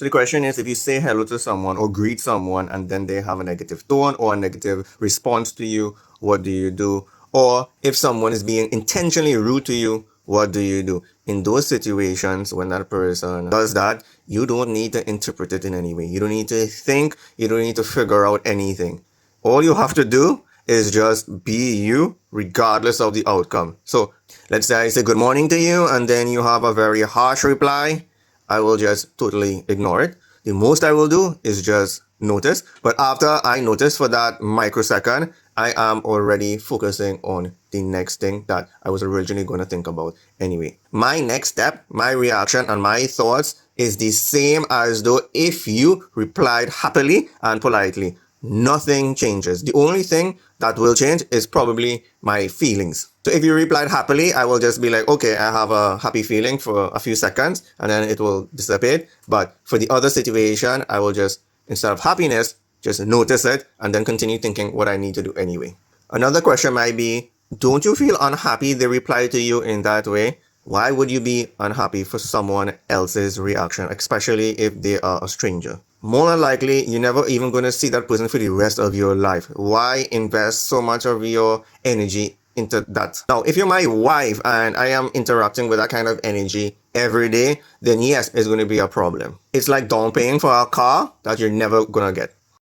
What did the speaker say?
So the question is, if you say hello to someone or greet someone and then they have a negative tone or a negative response to you, what do you do? Or if someone is being intentionally rude to you, what do you do? In those situations, when that person does that, you don't need to interpret it in any way. You don't need to think, you don't need to figure out anything. All you have to do is just be you regardless of the outcome. So let's say I say good morning to you and then you have a very harsh reply. I will just totally ignore it. The most I will do is just notice. But after I notice for that microsecond, I am already focusing on the next thing that I was originally going to think about anyway. My next step, my reaction and my thoughts is the same as though if you replied happily and politely. Nothing changes. The only thing that will change is probably my feelings. So if you replied happily, I will just be like, okay, I have a happy feeling for a few seconds and then it will dissipate. But for the other situation, I will just, instead of happiness, just notice it and then continue thinking what I need to do anyway. Another question might be, don't you feel unhappy they reply to you in that way? Why would you be unhappy for someone else's reaction, especially if they are a stranger? More than likely, you're never even going to see that person for the rest of your life. Why invest so much of your energy into that? Now, if you're my wife and I am interacting with that kind of energy every day, then yes, it's going to be a problem. It's like down paying for a car that you're never going to get.